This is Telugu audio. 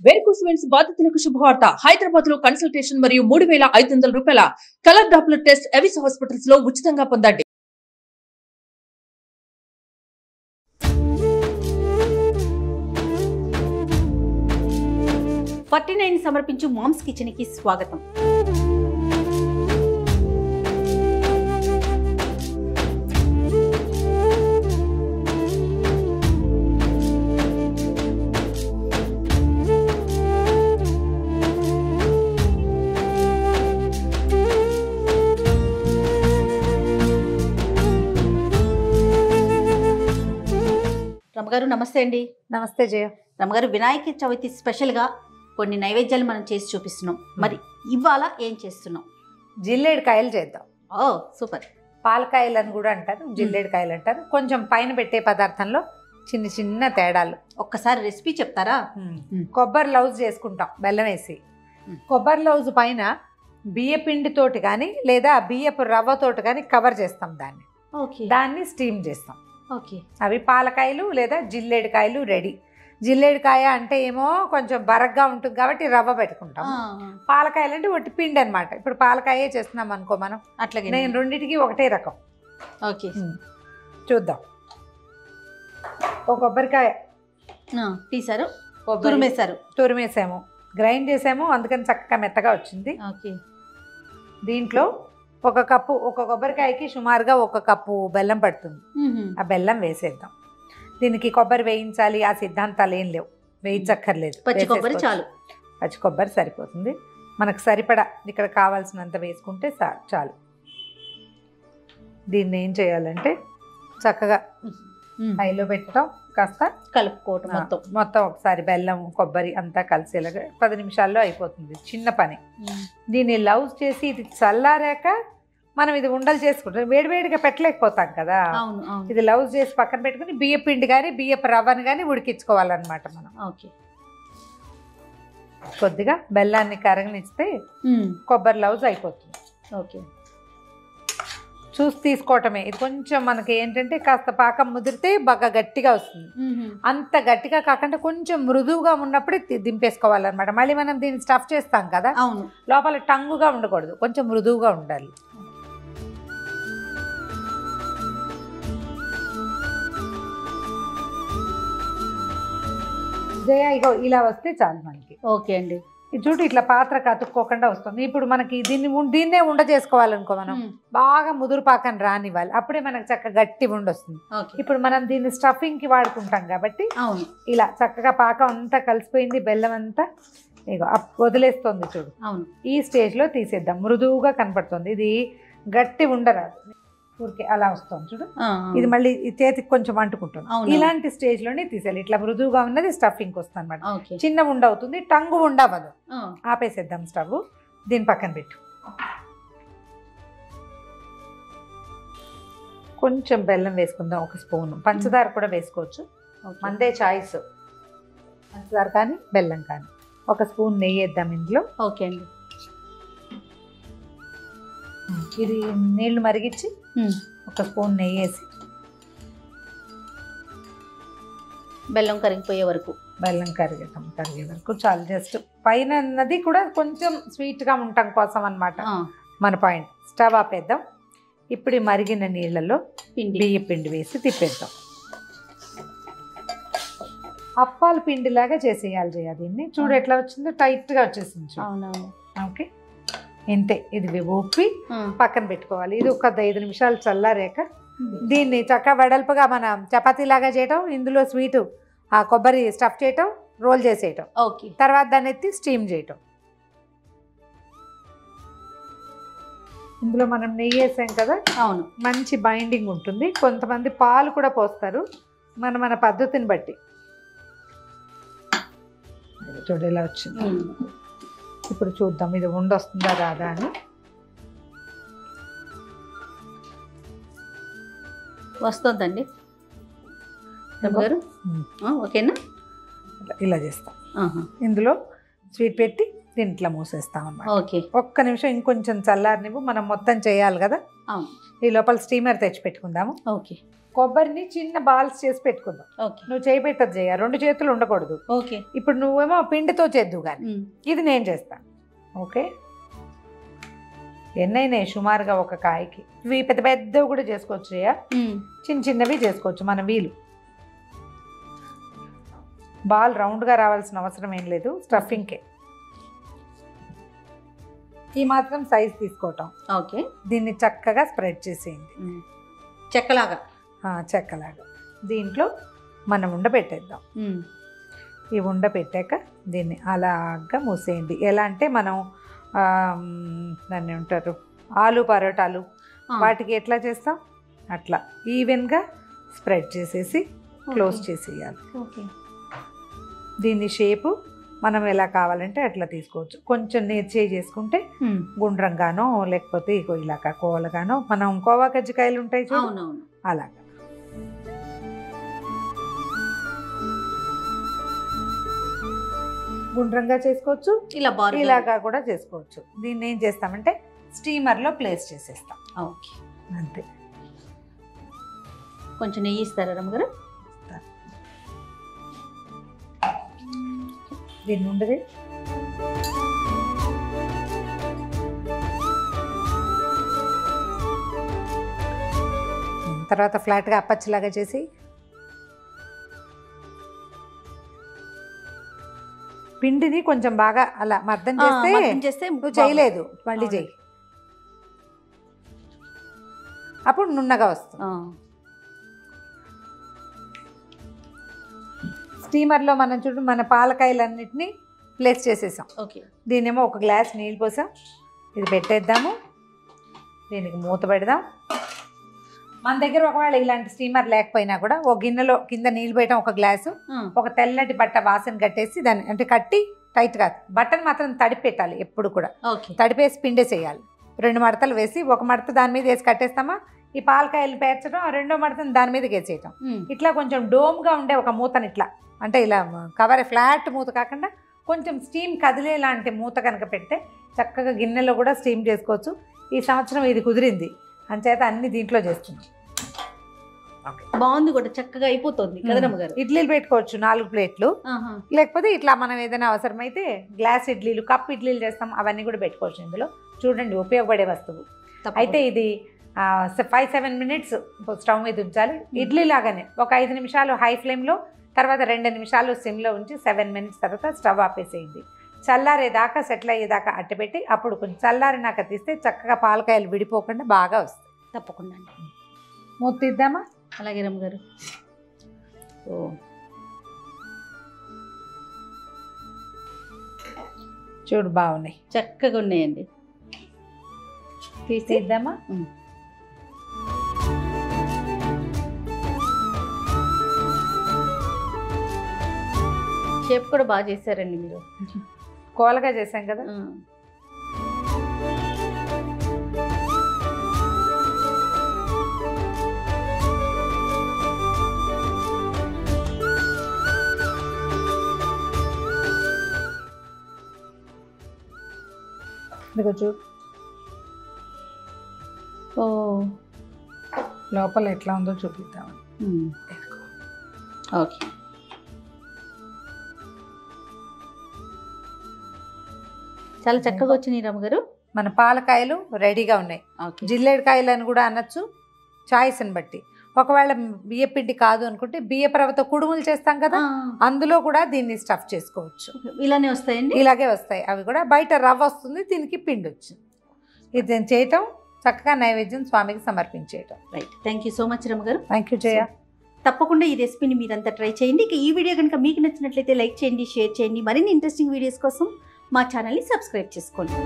వేర్కోస్ వెయిన్స్ బాధితులకు శుభవార్త. హైదరాబాద్ లో కన్సల్టేషన్ మరియు 3,500 రూపాయల colour Doppler test Avis hospitals లో ఉచితంగా పొందండి. 49 సమర్పించు మామ్స్ కిచెన్ కి స్వాగతం. రమగారు నమస్తే అండి. నమస్తే జయ. రమగారు, వినాయక చవితి స్పెషల్గా కొన్ని నైవేద్యాలు మనం చేసి చూపిస్తున్నాం. మరి ఇవాళ ఏం చేస్తున్నాం? జిల్లేడు కాయలు చేద్దాం. ఓ సూపర్. పాలకాయలు అని కూడా అంటారు, జిల్లేడు కాయలు అంటారు. కొంచెం పైన పెట్టే పదార్థంలో చిన్న చిన్న తేడాలు. ఒక్కసారి రెసిపీ చెప్తారా? కొబ్బరి లౌజ్ చేసుకుంటాం బెల్లం వేసి. కొబ్బరి లౌజ్ పైన బియ్య పిండితోటి కానీ లేదా బియ్యపు రవ్వతోటి కానీ కవర్ చేస్తాం దాన్ని. ఓకే. దాన్ని స్టీమ్ చేస్తాం. ఓకే. అవి పాలకాయలు లేదా జిల్లేడు కాయలు రెడీ. జిల్లేడుకాయ అంటే ఏమో కొంచెం బరగ్గా ఉంటుంది కాబట్టి రవ్వ పెట్టుకుంటాం. పాలకాయలు అంటే ఒట్టి పిండి అనమాట. ఇప్పుడు పాలకాయే చేస్తున్నాం అనుకో మనం. అట్లాగే నేను రెండింటికి ఒకటే రకం. ఓకే, చూద్దాం. ఒక కొబ్బరికాయ తీసారు, తురిమేసాము, గ్రైండ్ చేసాము, అందుకని చక్కగా మెత్తగా వచ్చింది. ఓకే. దీంట్లో ఒక కప్పు, ఒక కొబ్బరికాయకి సుమారుగా 1 కప్పు బెల్లం పడుతుంది. ఆ బెల్లం వేసేద్దాం. దీనికి కొబ్బరి వేయించాలి ఆ సిద్ధాంతాలు ఏం లేవు, వేయించక్కర్లేదు. పచ్చి కొబ్బరి చాలు. పచ్చి కొబ్బరి సరిపోతుంది మనకు. సరిపడా ఇక్కడ కావాల్సినంత వేసుకుంటే చాలు. దీన్ని ఏం చేయాలంటే చక్కగా హైలో పెట్టడం, కాస్త కలుపుకోవటం, మొత్తం ఒకసారి బెల్లం కొబ్బరి అంతా కలిసేలాగా 10 నిమిషాల్లో అయిపోతుంది. చిన్న పని. దీన్ని లౌజ్ చేసి ఇది చల్లారాక మనం ఇది ఉండలు చేసుకుంటాం. వేడివేడిగా పెట్టలేకపోతాం కదా. ఇది లౌజ్ చేసి పక్కన పెట్టుకుని బియ్య పిండి కానీ బియ్యపు రవ్వని కానీ ఉడికించుకోవాలన్నమాట మనం. ఓకే. కొద్దిగా బెల్లాన్ని కరగనిస్తే కొబ్బరి లౌజ్ అయిపోతుంది. ఓకే. చూసి తీసుకోవటమే. ఇది కొంచెం మనకి ఏంటంటే కాస్త పాకం ముదిరితే బాగా గట్టిగా వస్తుంది. అంత గట్టిగా కాకుండా కొంచెం మృదువుగా ఉన్నప్పుడే దింపేసుకోవాలన్నమాట. మళ్ళీ మనం దీన్ని స్టఫ్ చేస్తాం కదా, లోపల టంగుగా ఉండకూడదు, కొంచెం మృదువుగా ఉండాలి. జయ, ఇగో ఇలా వస్తే చాలు మనకి. ఓకే అండి. ఇది చూడు, ఇట్లా పాత్ర కతుక్కోకుండా వస్తుంది. ఇప్పుడు మనకి దీన్నే ఉండ చేసుకోవాలనుకో, మనం బాగా ముదురు పాకం రానివ్వాలి, అప్పుడే మనకు చక్కగా గట్టి ఉండొస్తుంది. ఇప్పుడు మనం దీన్ని స్టఫింగ్ కి వాడుకుంటాం కాబట్టి ఇలా చక్కగా పాకం అంతా కలిసిపోయింది, బెల్లం అంతా ఇగో వదిలేస్తుంది చూడు. ఈ స్టేజ్ లో తీసేద్దాం. మృదువుగా కనపడుతుంది, ఇది గట్టి ఉండరాదు, ఊరికే అలా వస్తుంది చూడు. ఇది మళ్ళీ చేతికి కొంచెం అంటుకుంటుంది. ఇలాంటి స్టేజ్ లోనే తీసేయాలి. ఇట్లా మృదువుగా ఉన్నది స్టఫింగ్ వస్తుంది అనమాట. చిన్న ఉండ అవుతుంది, టంగు ఉండవదు. ఆపేసేద్దాం స్టవ్. దీని పక్కన పెట్టు. కొంచెం బెల్లం వేసుకుందాం, 1 స్పూన్. పంచదార కూడా వేసుకోవచ్చు, మందే చాయిస్. పంచదార కానీ బెల్లం కానీ. 1 స్పూన్ నెయ్యి వేద్దాం ఇందులో. ఓకే అండి. ఇది నీళ్లు మరిగించి 1 స్పూన్ నెయ్యి వేసి బెల్లం కరిగిపోయే వరకు, బెల్లం కరిగే వరకు చాలు. జస్ట్ పైన అన్నది కూడా కొంచెం స్వీట్గా ఉండటం కోసం అన్నమాట మన పాయింట్. స్టవ్ ఆపేద్దాం. ఇప్పుడు మరిగిన నీళ్ళలో బియ్య పిండి వేసి తిప్పేద్దాం. అప్పాల పిండిలాగా చేసేయాలి జయ దీన్ని. చూడు ఎట్లా వచ్చిందో, టైట్గా వచ్చేసింది. ఓకే, ఇంతే. ఇది ఊపి పక్కన పెట్టుకోవాలి. ఇది ఒక 5 నిమిషాలు చల్లారాక దీన్ని చక్కగా వెడల్పుగా మనం చపాతీలాగా చేయటం, ఇందులో స్వీటు ఆ కొబ్బరి స్టఫ్ చేయటం, రోల్ చేసేయటం. ఓకే. తర్వాత దాన్ని ఎత్తి స్టీమ్ చేయటం. ఇందులో మనం నెయ్యి వేసాం కదా, అవును, మంచి బైండింగ్ ఉంటుంది. కొంతమంది పాలు కూడా పోస్తారు, మన పద్ధతిని బట్టి. చూడు ఇలా వచ్చింది. ఇప్పుడు చూద్దాం ఇది ఉండొస్తుందా రాదా అని. వస్తుందండి గారు. ఓకేనా? ఇలా చేస్తాం. ఇందులో స్వీట్ పెట్టి దీంట్లో మూసేస్తాం అన్నమాట. ఓకే. 1 నిమిషం ఇంకొంచెం చల్లారనివ్వు, మనం మొత్తం చేయాలి కదా. ఈ లోపల స్టీమర్ తెచ్చి పెట్టుకుందాము. ఓకే. కొబ్బరిని చిన్న బాల్స్ చేసి పెట్టుకుందాం. ఓకే నువ్వు చేయి పెట్టదు చేయ, 2 చేతులు ఉండకూడదు. ఓకే ఇప్పుడు నువ్వేమో పిండితో చేద్దు కానీ ఇది నేను చేస్తాను. ఓకే, ఎన్నైనాయి సుమారుగా ఒక కాయకి. ఇవి పెద్ద పెద్దవి కూడా చేసుకోవచ్చు చేయ, చిన్న చిన్నవి చేసుకోవచ్చు మన వీలు. బాల్ రౌండ్గా రావాల్సిన అవసరం ఏం లేదు, స్టఫింగ్కే ఈ మాత్రం సైజ్ తీసుకోవటం. ఓకే, దీన్ని చక్కగా స్ప్రెడ్ చేసేయండి చెక్కలాగా. చెక్కలాగా దీంట్లో మనం ఉండబెట్టేద్దాం. ఈ ఉండ పెట్టాక దీన్ని అలాగా మూసేయండి. ఎలా అంటే మనం దాన్ని ఉంటారు ఆలు పరోటాలు వాటికి ఎట్లా చేస్తాం అట్లా ఈవెన్గా స్ప్రెడ్ చేసేసి క్లోజ్ చేసేయాలి. ఓకే, దీన్ని షేపు మనం ఎలా కావాలంటే అట్లా తీసుకోవచ్చు. కొంచెం నేర్చే చేసుకుంటే గుండ్రంగానో లేకపోతే ఇలాగా కోవలుగానో, మనం కోవా కజ్జికాయలు ఉంటాయి చూడు అలాగా. గుండ్రంగా చేసుకోవచ్చు, ఇలాగా కూడా చేసుకోవచ్చు. దీన్ని ఏం చేస్తామంటే స్టీమర్లో ప్లేస్ చేసేస్తాం. ఓకే, అంతే. కొంచెం నెయ్యి ఇస్తారా రమ్మగారు? దీన్ని ఉండదు. తర్వాత ఫ్లాట్గా అప్పచ్చిలాగా చేసి పిండిని కొంచెం బాగా అలా మర్దం చేస్తే నువ్వు చేయలేదు మళ్ళీ చేయి, అప్పుడు నున్నగా వస్తుంది. స్టీమర్లో మనం చూడు మన పాలకాయలన్నిటినీ ప్లేస్ చేసేసాం. ఓకే, దీన్నేమో ఒక గ్లాస్ నీళ్ళు పోసాం. ఇది పెట్టేద్దాము, దీనికి మూత పెడదాం. మన దగ్గర ఒకవేళ ఇలాంటి స్టీమర్ లేకపోయినా కూడా ఒక గిన్నెలో కింద నీళ్ళు పెట్టాం, ఒక గ్లాసు, ఒక తెల్లటి బట్ట వాసన కట్టేసి దాన్ని అంటే కట్టి టైట్గా బట్టను మాత్రం తడిపి పెట్టాలి ఎప్పుడు కూడా. తడిపేసి పిండేసేయాలి. 2 మడతలు వేసి ఒక మడత దాని మీద వేసి కట్టేస్తామా, ఈ పాలకాయలు పేర్చడం, 2వ మడతను దాని మీద వేసేయటం. ఇట్లా కొంచెం డోమ్గా ఉండే ఒక మూతను ఇట్లా అంటే ఇలా కవర్ ఫ్లాట్ మూత కాకుండా కొంచెం స్టీమ్ కదిలే లాంటి మూత కనుక పెడితే చక్కగా గిన్నెలో కూడా స్టీమ్ చేసుకోవచ్చు. ఈ సంవత్సరం ఇది కుదిరింది అంచేత అన్ని దీంట్లో చేస్తున్నాం. బాగుంది కూడా, చక్కగా అయిపోతుంది కదా గారు. ఇడ్లీలు పెట్టుకోవచ్చు 4 ప్లేట్లు, లేకపోతే ఇట్లా మనం ఏదైనా అవసరమైతే గ్లాస్ ఇడ్లీలు, కప్ ఇడ్లీలు చేస్తాం, అవన్నీ కూడా పెట్టుకోవచ్చు ఇందులో. చూడండి ఉపయోగపడే వస్తువు. అయితే ఇది 5-7 మినిట్స్ స్టవ్ మీద ఉంచాలి. ఇడ్లీ లాగానే ఒక 5 నిమిషాలు హై ఫ్లేమ్లో, తర్వాత 2 నిమిషాలు సిమ్లో ఉంచి 7 మినిట్స్ తర్వాత స్టవ్ ఆపేసేయండి. చల్లారేదాకా సెటిల్ అయ్యేదాకా అట్టపెట్టి అప్పుడు కొంచెం చల్లారినాక తీస్తే చక్కగా పాలకాయలు విడిపోకుండా బాగా వస్తాయి. తప్పకుండా అండి. మూత తీద్దామా? అలాగే రమ్మగారు. చూడు బాగున్నాయి, చక్కగా ఉన్నాయండి. తీసేద్దామా? షేప్ కూడా బాగా చేశారండి మీరు. కోలగా చేశాం కదా. చూడు లోపల ఎట్లా ఉందో చూపిద్దామని. ఓకే, చాలా చక్కగా వచ్చినాయి రమ్మగారు. మన పాలకాయలు రెడీగా ఉన్నాయి. జిల్లేడుకాయలు అని కూడా అనొచ్చు, చాయిస్ని బట్టి. ఒకవేళ బియ్యపిండి కాదు అనుకుంటే బియ్యపు రవ్వతో కుడుములు చేస్తాం కదా, అందులో కూడా దీన్ని స్టఫ్ చేసుకోవచ్చు. ఇలానే వస్తాయండి, ఇలాగే వస్తాయి. అవి కూడా బయట రవ్వ వస్తుంది, దీనికి పిండి వచ్చింది. ఇది చేయటం చక్కగా నైవేద్యం స్వామికి సమర్పించేయటం. Right, thank you so much రమ్మగారు. Thank you Jaya. తప్పకుండా ఈ రెసిపీని మీరంతా ట్రై చేయండి. ఇక ఈ వీడియో కనుక మీకు నచ్చినట్లయితే లైక్ చేయండి, షేర్ చేయండి. మరిన్ని ఇంట్రెస్టింగ్ వీడియోస్ కోసం మా ఛానల్ని సబ్స్క్రైబ్ చేసుకోండి.